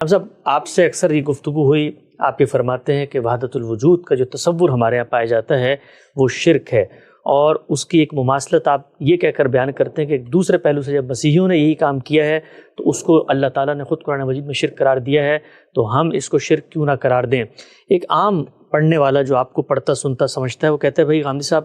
اب صاحب آپ سے اکثر یہ گفتگو ہوئی، آپ یہ فرماتے ہیں کہ وحدت الوجود کا جو تصور ہمارے یہاں پایا جاتا ہے وہ شرک ہے، اور اس کی ایک مماثلت آپ یہ کہہ کر بیان کرتے ہیں کہ ایک دوسرے پہلو سے جب مسیحیوں نے یہی کام کیا ہے تو اس کو اللہ تعالیٰ نے خود قرآن مجید میں شرک قرار دیا ہے، تو ہم اس کو شرک کیوں نہ قرار دیں۔ ایک عام پڑھنے والا جو آپ کو پڑھتا سنتا سمجھتا ہے وہ کہتا ہے بھائی غامدی صاحب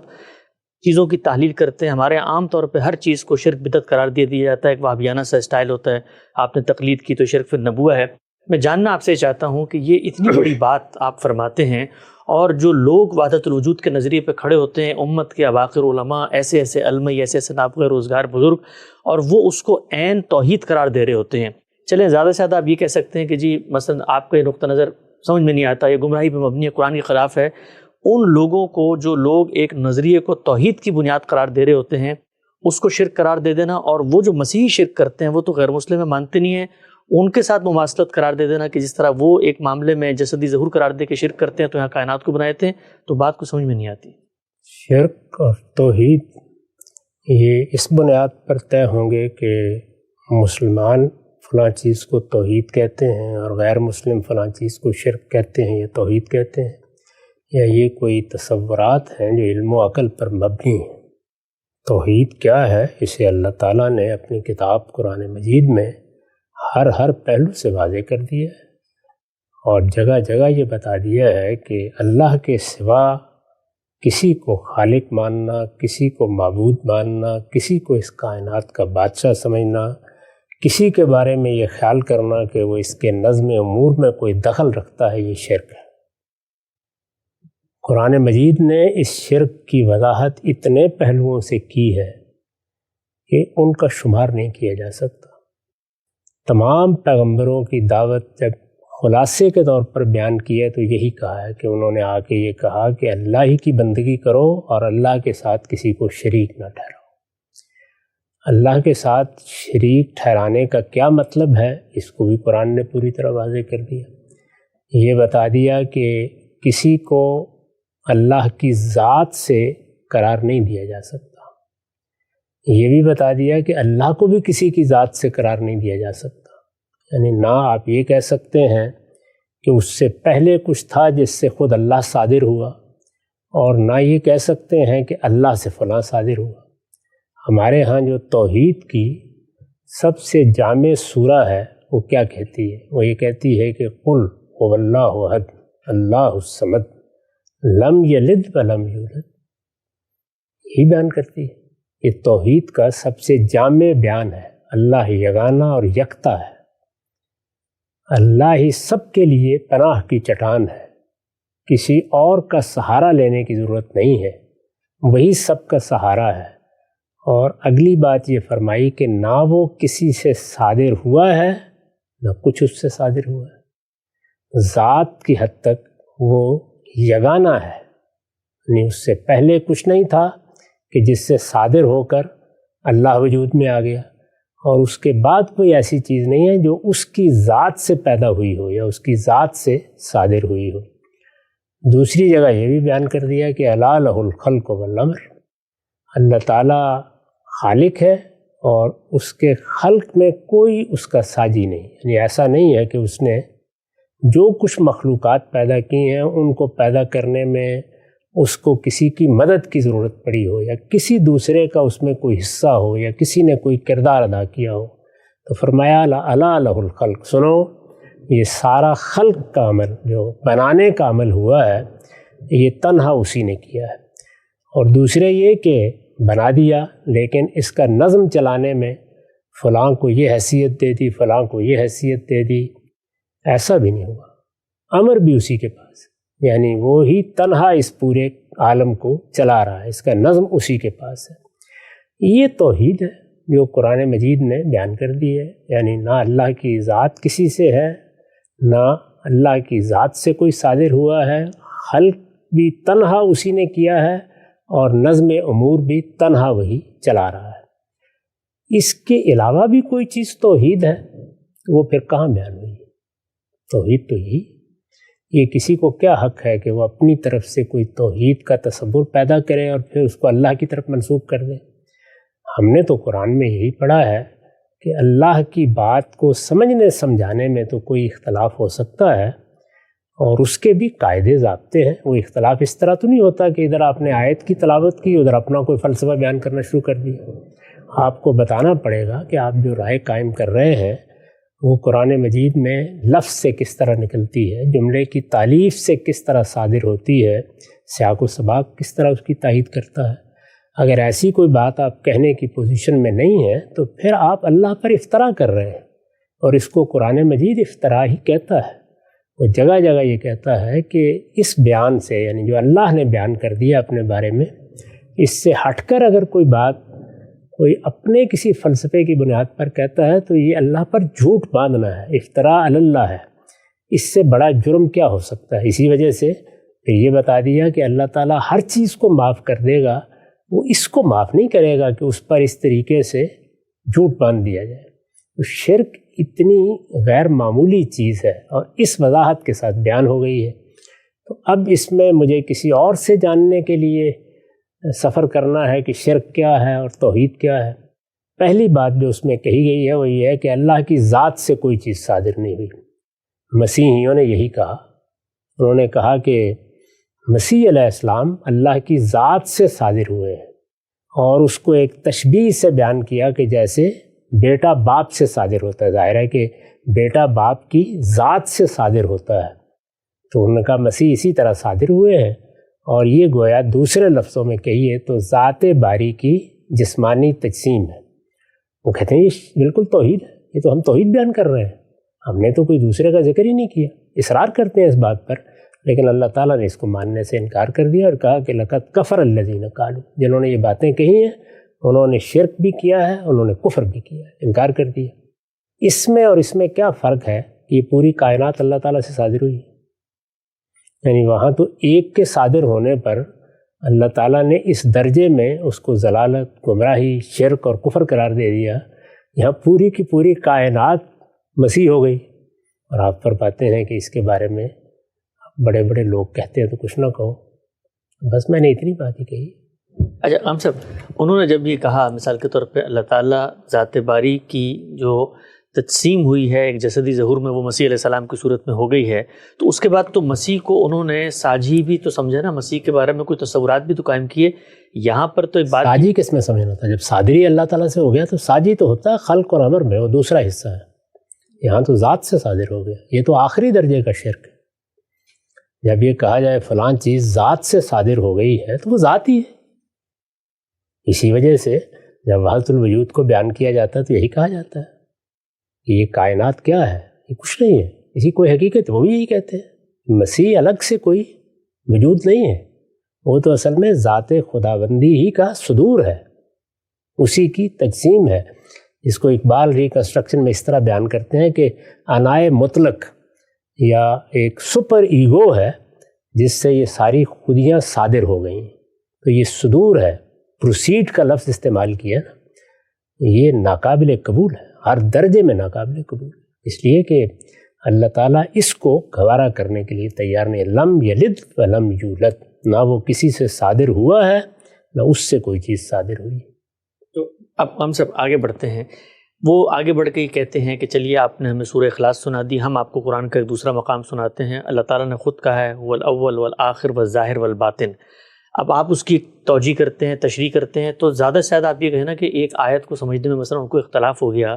چیزوں کی تحلیل کرتے ہیں، ہمارے عام طور پہ ہر چیز کو شرک بدعت قرار دیا جاتا ہے، ایک وہابیانہ سا اسٹائل ہوتا ہے، آپ نے تقلید کی تو شرک فی النبوہ ہے۔ میں جاننا آپ سے چاہتا ہوں کہ یہ اتنی بڑی بات آپ فرماتے ہیں، اور جو لوگ وحدت الوجود کے نظریے پہ کھڑے ہوتے ہیں، امت کے اباقر علماء، ایسے ایسے علمائی، ایسے ایسے نابغہ روزگار بزرگ، اور وہ اس کو عین توحید قرار دے رہے ہوتے ہیں۔ چلیں زیادہ سے زیادہ آپ یہ کہہ سکتے ہیں کہ جی مثلا آپ کا یہ نقطہ نظر سمجھ میں نہیں آتا، یہ گمراہی پہ مبنی ہے، قرآن کے خلاف ہے۔ ان لوگوں کو جو لوگ ایک نظریے کو توحید کی بنیاد قرار دے رہے ہوتے ہیں اس کو شرک قرار دے دینا، اور وہ جو مسیحی شرک کرتے ہیں وہ تو غیر مسلم میں مانتے نہیں ہیں، ان کے ساتھ مماثلت قرار دے دینا کہ جس طرح وہ ایک معاملے میں جسدی ظہور قرار دے کے شرک کرتے ہیں تو یہاں کائنات کو بنائے تھے، تو بات کو سمجھ میں نہیں آتی۔ شرک اور توحید یہ اس بنیاد پر طے ہوں گے کہ مسلمان فلاں چیز کو توحید کہتے ہیں اور غیر مسلم فلاں چیز کو شرک کہتے ہیں یا توحید کہتے ہیں، یا یہ کوئی تصورات ہیں جو علم و عقل پر مبنی ہیں۔ توحید کیا ہے اسے اللہ تعالیٰ نے اپنی کتاب قرآن مجید میں ہر پہلو سے واضح کر دیا ہے، اور جگہ جگہ یہ بتا دیا ہے کہ اللہ کے سوا کسی کو خالق ماننا، کسی کو معبود ماننا، کسی کو اس کائنات کا بادشاہ سمجھنا، کسی کے بارے میں یہ خیال کرنا کہ وہ اس کے نظم امور میں کوئی دخل رکھتا ہے، یہ شرک ہے۔ قرآن مجید نے اس شرک کی وضاحت اتنے پہلوؤں سے کی ہے کہ ان کا شمار نہیں کیا جا سکتا۔ تمام پیغمبروں کی دعوت جب خلاصے کے طور پر بیان کی ہے تو یہی کہا ہے کہ انہوں نے آ کے یہ کہا کہ اللہ ہی کی بندگی کرو اور اللہ کے ساتھ کسی کو شریک نہ ٹھہراؤ۔ اللہ کے ساتھ شریک ٹھہرانے کا کیا مطلب ہے اس کو بھی قرآن نے پوری طرح واضح کر دیا۔ یہ بتا دیا کہ کسی کو اللہ کی ذات سے قرار نہیں دیا جا سکتا، یہ بھی بتا دیا کہ اللہ کو بھی کسی کی ذات سے قرار نہیں دیا جا سکتا، یعنی نہ آپ یہ کہہ سکتے ہیں کہ اس سے پہلے کچھ تھا جس سے خود اللہ صادر ہوا، اور نہ یہ کہہ سکتے ہیں کہ اللہ سے فلاں صادر ہوا۔ ہمارے ہاں جو توحید کی سب سے جامع سورہ ہے وہ کیا کہتی ہے؟ وہ یہ کہتی ہے کہ قل هو اللہ احد اللہ الصمد لم یلد ولم یولد، یہی بیان کرتی ہے۔ یہ توحید کا سب سے جامع بیان ہے۔ اللہ یگانہ اور یکتا ہے، اللہ ہی سب کے لیے پناہ کی چٹان ہے، کسی اور کا سہارا لینے کی ضرورت نہیں ہے، وہی سب کا سہارا ہے۔ اور اگلی بات یہ فرمائی کہ نہ وہ کسی سے صادر ہوا ہے نہ کچھ اس سے صادر ہوا ہے، ذات کی حد تک وہ یگانہ ہے، یعنی اس سے پہلے کچھ نہیں تھا کہ جس سے صادر ہو کر اللہ وجود میں آ گیا، اور اس کے بعد کوئی ایسی چیز نہیں ہے جو اس کی ذات سے پیدا ہوئی ہو یا اس کی ذات سے صادر ہوئی ہو۔ دوسری جگہ یہ بھی بیان کر دیا کہ الا لہ الخلق والامر، اللہ تعالیٰ خالق ہے اور اس کے خلق میں کوئی اس کا ساجی نہیں، یعنی ایسا نہیں ہے کہ اس نے جو کچھ مخلوقات پیدا کی ہیں ان کو پیدا کرنے میں اس کو کسی کی مدد کی ضرورت پڑی ہو، یا کسی دوسرے کا اس میں کوئی حصہ ہو، یا کسی نے کوئی کردار ادا کیا ہو۔ تو فرمایا الا لہ الخلق، سنو یہ سارا خلق کا عمل، جو بنانے کا عمل ہوا ہے، یہ تنہا اسی نے کیا ہے۔ اور دوسرے یہ کہ بنا دیا لیکن اس کا نظم چلانے میں فلاں کو یہ حیثیت دے دی، فلاں کو یہ حیثیت دے دی، ایسا بھی نہیں ہوا۔ امر بھی اسی کے پاس ہے، یعنی وہ ہی تنہا اس پورے عالم کو چلا رہا ہے، اس کا نظم اسی کے پاس ہے۔ یہ توحید ہے جو قرآن مجید نے بیان کر دی ہے، یعنی نہ اللہ کی ذات کسی سے ہے، نہ اللہ کی ذات سے کوئی صادر ہوا ہے، خلق بھی تنہا اسی نے کیا ہے، اور نظم امور بھی تنہا وہی چلا رہا ہے۔ اس کے علاوہ بھی کوئی چیز توحید ہے وہ پھر کہاں بیان ہوئی ہے؟ توحید تو یہی، یہ کسی کو کیا حق ہے کہ وہ اپنی طرف سے کوئی توحید کا تصور پیدا کرے اور پھر اس کو اللہ کی طرف منسوب کر دے؟ ہم نے تو قرآن میں یہی پڑھا ہے کہ اللہ کی بات کو سمجھنے سمجھانے میں تو کوئی اختلاف ہو سکتا ہے اور اس کے بھی قاعدے ضابطے ہیں. وہ اختلاف اس طرح تو نہیں ہوتا کہ ادھر آپ نے آیت کی تلاوت کی ادھر اپنا کوئی فلسفہ بیان کرنا شروع کر دیا. آپ کو بتانا پڑے گا کہ آپ جو رائے قائم کر رہے ہیں وہ قرآن مجید میں لفظ سے کس طرح نکلتی ہے، جملے کی تالیف سے کس طرح صادر ہوتی ہے، سیاق و سباق کس طرح اس کی تائید کرتا ہے. اگر ایسی کوئی بات آپ کہنے کی پوزیشن میں نہیں ہیں تو پھر آپ اللہ پر افطرا کر رہے ہیں، اور اس کو قرآن مجید افطرا ہی کہتا ہے. وہ جگہ جگہ یہ کہتا ہے کہ اس بیان سے، یعنی جو اللہ نے بیان کر دیا اپنے بارے میں، اس سے ہٹ کر اگر کوئی بات کوئی اپنے کسی فلسفے کی بنیاد پر کہتا ہے تو یہ اللہ پر جھوٹ باندھنا ہے، افطراء علی اللہ ہے. اس سے بڑا جرم کیا ہو سکتا ہے؟ اسی وجہ سے پھر یہ بتا دیا کہ اللہ تعالیٰ ہر چیز کو معاف کر دے گا، وہ اس کو معاف نہیں کرے گا کہ اس پر اس طریقے سے جھوٹ باندھ دیا جائے. تو شرک اتنی غیر معمولی چیز ہے اور اس وضاحت کے ساتھ بیان ہو گئی ہے. تو اب اس میں مجھے کسی اور سے جاننے کے لیے سفر کرنا ہے کہ شرک کیا ہے اور توحید کیا ہے. پہلی بات جو اس میں کہی گئی ہے وہ یہ ہے کہ اللہ کی ذات سے کوئی چیز صادر نہیں ہوئی. مسیحیوں نے یہی کہا. انہوں نے کہا کہ مسیح علیہ السلام اللہ کی ذات سے صادر ہوئے ہیں، اور اس کو ایک تشبیہ سے بیان کیا کہ جیسے بیٹا باپ سے صادر ہوتا ہے. ظاہر ہے کہ بیٹا باپ کی ذات سے صادر ہوتا ہے. تو انہوں نے کہا مسیح اسی طرح صادر ہوئے ہیں، اور یہ گویا دوسرے لفظوں میں کہیے تو ذات باری کی جسمانی تجسیم ہے. وہ کہتے ہیں یہ بالکل توحید ہے، یہ تو ہم توحید بیان کر رہے ہیں، ہم نے تو کوئی دوسرے کا ذکر ہی نہیں کیا. اصرار کرتے ہیں اس بات پر، لیکن اللہ تعالیٰ نے اس کو ماننے سے انکار کر دیا اور کہا کہ لقد کفر الذین قالوا، جنہوں نے یہ باتیں کہی ہیں انہوں نے شرک بھی کیا ہے، انہوں نے کفر بھی کیا ہے، انکار کر دیا. اس میں اور اس میں کیا فرق ہے کہ یہ پوری کائنات اللہ تعالیٰ سے صادر ہوئی ہے. یعنی وہاں تو ایک کے صادر ہونے پر اللہ تعالیٰ نے اس درجے میں اس کو ضلالت، گمراہی، شرک اور کفر قرار دے دیا. یہاں پوری کی پوری کائنات مسیح ہو گئی. اور آپ فرماتے ہیں کہ اس کے بارے میں بڑے بڑے لوگ کہتے ہیں تو کچھ نہ کہو. بس میں نے اتنی بات ہی کہی. اچھا ہم صاحب، انہوں نے جب یہ کہا مثال کے طور پہ اللہ تعالیٰ ذات باری کی جو تجسیم ہوئی ہے ایک جسدی ظہور میں وہ مسیح علیہ السلام کی صورت میں ہو گئی ہے، تو اس کے بعد تو مسیح کو انہوں نے ساجی بھی تو سمجھا نا، مسیح کے بارے میں کوئی تصورات بھی تو قائم کیے. یہاں پر تو ایک بات، ساجی کس میں سمجھنا تھا؟ جب صادری اللہ تعالیٰ سے ہو گیا تو ساجی تو ہوتا ہے خلق اور امر میں، وہ دوسرا حصہ ہے. یہاں تو ذات سے صادر ہو گیا. یہ تو آخری درجے کا شرک ہے. جب یہ کہا جائے فلاں چیز ذات سے صادر ہو گئی ہے تو وہ ذات ہی ہے. اسی وجہ سے جب وحدت الوجود کو بیان کیا جاتا ہے تو یہی کہا جاتا ہے کہ یہ کائنات کیا ہے، یہ کچھ نہیں ہے، اسی کوئی حقیقت. وہ بھی یہی کہتے ہیں مسیح الگ سے کوئی وجود نہیں ہے، وہ تو اصل میں ذات خداوندی ہی کا صدور ہے، اسی کی تجسیم ہے. جس کو اقبال ریکنسٹرکشن میں اس طرح بیان کرتے ہیں کہ انائے مطلق یا ایک سپر ایگو ہے جس سے یہ ساری خودیاں صادر ہو گئیں. تو یہ صدور ہے، پروسیڈ کا لفظ استعمال کیا نا، یہ ناقابل قبول ہے، ہر درجے میں ناقابل قبول ہے. اس لیے کہ اللہ تعالیٰ اس کو گوارا کرنے کے لیے تیار نہیں. لم یلد ولم یولد، نہ وہ کسی سے صادر ہوا ہے نہ اس سے کوئی چیز صادر ہوئی. تو اب ہم سب آگے بڑھتے ہیں. وہ آگے بڑھ کے یہ کہتے ہیں کہ چلیے آپ نے ہمیں سورہ اخلاص سنا دی، ہم آپ کو قرآن کا ایک دوسرا مقام سناتے ہیں. اللہ تعالیٰ نے خود کہا ہے والاول والآخر والظاہر والباطن. اب آپ اس کی توجیہ کرتے ہیں، تشریح کرتے ہیں، تو زیادہ سے زیادہ آپ یہ کہیں نا کہ ایک آیت کو سمجھنے میں مثلا ان کو اختلاف ہو گیا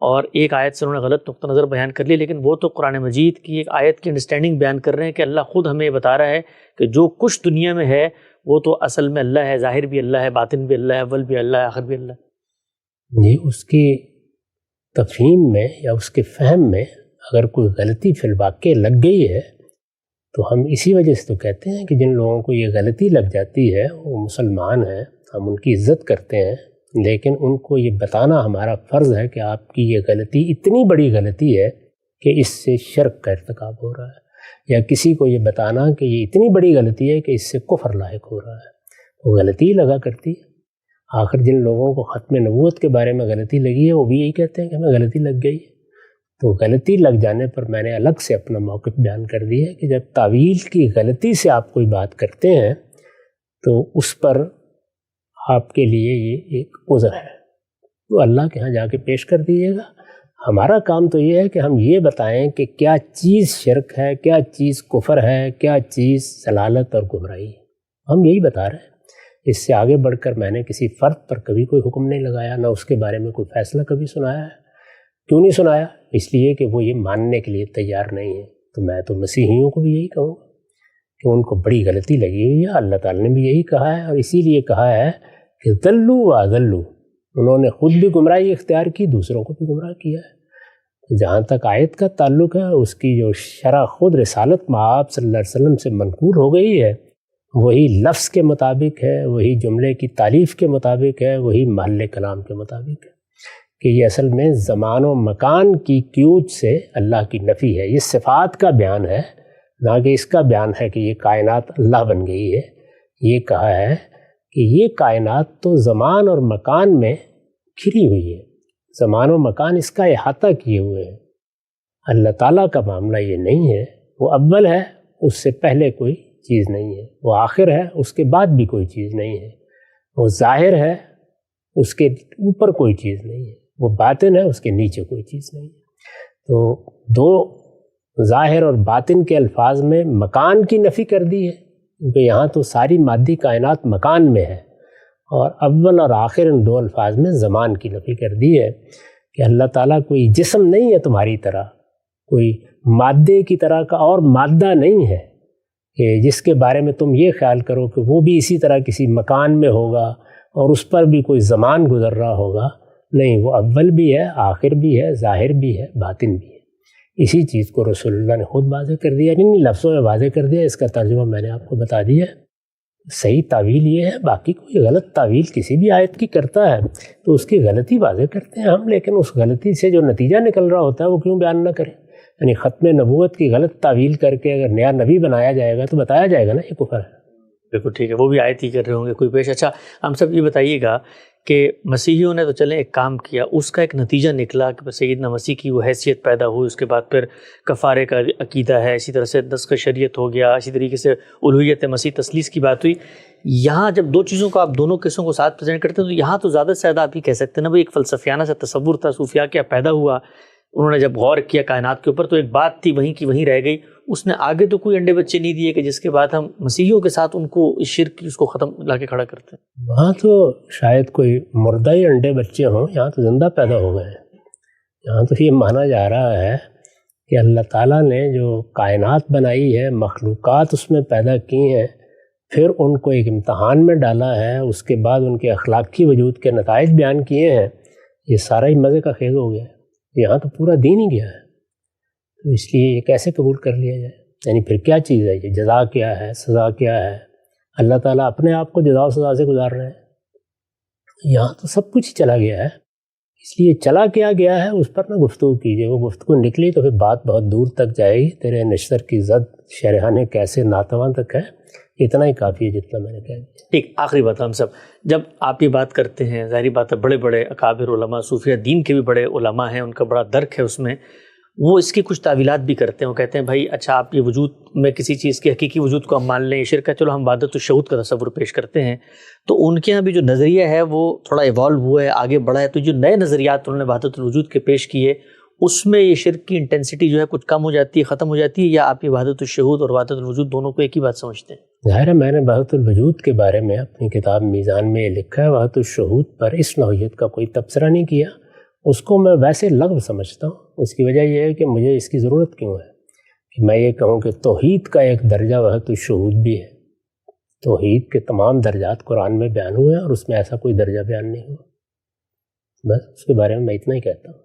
اور ایک آیت سے انہوں نے غلط نقطہ نظر بیان کر لی، لیکن وہ تو قرآن مجید کی ایک آیت کی انڈرسٹینڈنگ بیان کر رہے ہیں کہ اللہ خود ہمیں بتا رہا ہے کہ جو کچھ دنیا میں ہے وہ تو اصل میں اللہ ہے، ظاہر بھی اللہ ہے، باطن بھی اللہ ہے، اول بھی اللہ ہے، آخر بھی اللہ ہے. یہ اس کی تفہیم میں یا اس کے فہم میں اگر کوئی غلطی فی الواقع لگ گئی ہے تو ہم اسی وجہ سے تو کہتے ہیں کہ جن لوگوں کو یہ غلطی لگ جاتی ہے وہ مسلمان ہیں، ہم ان کی عزت کرتے ہیں، لیکن ان کو یہ بتانا ہمارا فرض ہے کہ آپ کی یہ غلطی اتنی بڑی غلطی ہے کہ اس سے شرک کا ارتکاب ہو رہا ہے، یا کسی کو یہ بتانا کہ یہ اتنی بڑی غلطی ہے کہ اس سے کفر لاحق ہو رہا ہے. وہ غلطی ہی لگا کرتی ہے. آخر جن لوگوں کو ختم نبوت کے بارے میں غلطی لگی ہے وہ بھی یہی کہتے ہیں کہ ہمیں غلطی لگ گئی ہے. تو غلطی لگ جانے پر میں نے الگ سے اپنا موقف بیان کر دیا ہے کہ جب تعویل کی غلطی سے آپ کوئی بات کرتے ہیں تو اس پر آپ کے لیے یہ ایک عذر ہے. وہ اللہ کے ہاں جا کے پیش کر دیجیے گا. ہمارا کام تو یہ ہے کہ ہم یہ بتائیں کہ کیا چیز شرک ہے, کیا چیز کفر ہے, کیا چیز ضلالت اور گمراہی ہے. ہم یہی بتا رہے ہیں. اس سے آگے بڑھ کر میں نے کسی فرد پر کبھی کوئی حکم نہیں لگایا, نہ اس کے بارے میں کوئی فیصلہ کبھی سنایا ہے. کیوں نہیں سنایا؟ اس لیے کہ وہ یہ ماننے کے لیے تیار نہیں ہے. تو میں تو مسیحیوں کو بھی یہی کہوں گا کہ ان کو بڑی غلطی لگی ہوئی ہے. اللہ تعالیٰ نے بھی یہی کہا ہے, اور اسی لیے کہا ہے کہ ضلوا واضلوا. انہوں نے خود بھی گمراہی اختیار کی, دوسروں کو بھی گمراہ کیا ہے. جہاں تک آیت کا تعلق ہے, اس کی جو شرح خود رسالت مآب صلی اللہ علیہ وسلم سے منقول ہو گئی ہے, وہی لفظ کے مطابق ہے, وہی جملے کی تعریف کے مطابق ہے, وہی محل کلام کے مطابق ہے کہ یہ اصل میں زمان و مکان کی قیود سے اللہ کی نفی ہے. یہ صفات کا بیان ہے, نہ کہ اس کا بیان ہے کہ یہ کائنات اللہ بن گئی ہے. یہ کہا ہے کہ یہ کائنات تو زمان اور مکان میں گھری ہوئی ہے, زمان و مکان اس کا احاطہ کیے ہوئے ہیں. اللہ تعالیٰ کا معاملہ یہ نہیں ہے. وہ اول ہے, اس سے پہلے کوئی چیز نہیں ہے. وہ آخر ہے, اس کے بعد بھی کوئی چیز نہیں ہے. وہ ظاہر ہے, اس کے اوپر کوئی چیز نہیں ہے. وہ باطن ہے, اس کے نیچے کوئی چیز نہیں ہے. تو دو ظاہر اور باطن کے الفاظ میں مکان کی نفی کر دی ہے, کیونکہ یہاں تو ساری مادی کائنات مکان میں ہے. اور اول اور آخر ان دو الفاظ میں زمان کی نفی کر دی ہے کہ اللہ تعالیٰ کوئی جسم نہیں ہے تمہاری طرح, کوئی مادے کی طرح کا اور مادہ نہیں ہے کہ جس کے بارے میں تم یہ خیال کرو کہ وہ بھی اسی طرح کسی مکان میں ہوگا اور اس پر بھی کوئی زمان گزر رہا ہوگا. نہیں, وہ اول بھی ہے, آخر بھی ہے, ظاہر بھی ہے, باطن بھی ہے. اسی چیز کو رسول اللہ نے خود واضح کر دیا, نہیں لفظوں میں واضح کر دیا. اس کا ترجمہ میں نے آپ کو بتا دیا. صحیح تعویل یہ ہے. باقی کوئی غلط تعویل کسی بھی آیت کی کرتا ہے تو اس کی غلطی واضح کرتے ہیں ہم, لیکن اس غلطی سے جو نتیجہ نکل رہا ہوتا ہے وہ کیوں بیان نہ کریں. یعنی ختم نبوت کی غلط تعویل کر کے اگر نیا نبی بنایا جائے گا تو بتایا جائے گا نا یہ کفر ہے. بالکل ٹھیک ہے, وہ بھی آیت ہی کر رہے ہوں گے کوئی پیش. اچھا, ہم سب یہ بتائیے گا کہ مسیحیوں نے تو چلیں ایک کام کیا, اس کا ایک نتیجہ نکلا کہ سیدنا مسیح کی وہ حیثیت پیدا ہوئی, اس کے بعد پھر کفارے کا عقیدہ ہے, اسی طرح سے نسخ شریعت ہو گیا, اسی طریقے سے الوہیت مسیح تثلیث کی بات ہوئی. یہاں جب دو چیزوں کو آپ دونوں قصوں کو ساتھ پریزنٹ کرتے ہیں تو یہاں تو زیادہ سے زیادہ آپ یہ کہہ سکتے ہیں نا بھائی ایک فلسفیانہ سا تصور تھا, صوفیاء کیا پیدا ہوا, انہوں نے جب غور کیا کائنات کے اوپر تو ایک بات تھی وہیں کی وہیں رہ گئی. اس نے آگے تو کوئی انڈے بچے نہیں دیے کہ جس کے بعد ہم مسیحیوں کے ساتھ ان کو اس شرک کی اس کو ختم لا کے کھڑا کرتے ہیں. وہاں تو شاید کوئی مردہ ہی انڈے بچے ہوں, یہاں تو زندہ پیدا ہو گئے ہیں. یہاں تو یہ مانا جا رہا ہے کہ اللہ تعالیٰ نے جو کائنات بنائی ہے, مخلوقات اس میں پیدا کی ہیں, پھر ان کو ایک امتحان میں ڈالا ہے, اس کے بعد ان کے اخلاقی وجود کے نتائج بیان کیے ہیں. یہ سارا ہی مزے کا خیز ہو گیا ہے. یہاں تو پورا دین ہی گیا ہے. تو اس لیے یہ کیسے قبول کر لیا جائے؟ یعنی پھر کیا چیز ہے یہ؟ جزا کیا ہے, سزا کیا ہے؟ اللہ تعالیٰ اپنے آپ کو جزا و سزا سے گزار رہے ہیں. یہاں تو سب کچھ چلا گیا ہے. اس لیے چلا کیا گیا ہے اس پر نہ گفتگو کیجیے. وہ گفتگو نکلی تو پھر بات بہت دور تک جائے گی. تیرے نشتر کی زد شرحانے کیسے ناتواں تک ہے. اتنا ہی کافی ہے جتنا میں نے کہہ دیا. ٹھیک, آخری بات ہم سب جب آپ یہ بات کرتے ہیں, ظاہری بات ہے بڑے بڑے اکابر علماء, صوفیہ دین کے بھی بڑے علماء ہیں, ان کا بڑا درک ہے اس میں, وہ اس کی کچھ تعویلات بھی کرتے ہیں. وہ کہتے ہیں بھائی اچھا آپ یہ وجود میں کسی چیز کے حقیقی وجود کو ہم مان لیں, یہ شرک ہے, چلو ہم وحدت الشہود کا تصور پیش کرتے ہیں. تو ان کے یہاں بھی جو نظریہ ہے وہ تھوڑا ایوالو ہوا ہے, آگے بڑھا ہے. تو جو نئے نظریات انہوں نے وحدت الوجود کے پیش کیے, اس میں یہ شرک کی انٹینسٹی جو ہے کچھ کم ہو جاتی ہے, ختم ہو جاتی ہے, یا آپ یہ وحدت الشہود اور وحدت الوجود دونوں کو ایک ہی بات سمجھتے ہیں؟ ظاہر ہے میں نے وحدت الوجود کے بارے میں اپنی کتاب میزان میں یہ لکھا ہے. وحدت الشہود پر اس نوعیت کا کوئی تبصرہ نہیں کیا. اس کو میں ویسے لغو سمجھتا ہوں. اس کی وجہ یہ ہے کہ مجھے اس کی ضرورت کیوں ہے کہ میں یہ کہوں کہ توحید کا ایک درجہ وحدت الشہود بھی ہے. توحید کے تمام درجات قرآن میں بیان ہوئے ہیں اور اس میں ایسا کوئی درجہ بیان نہیں ہوا. بس اس کے بارے میں اتنا ہی کہتا ہوں.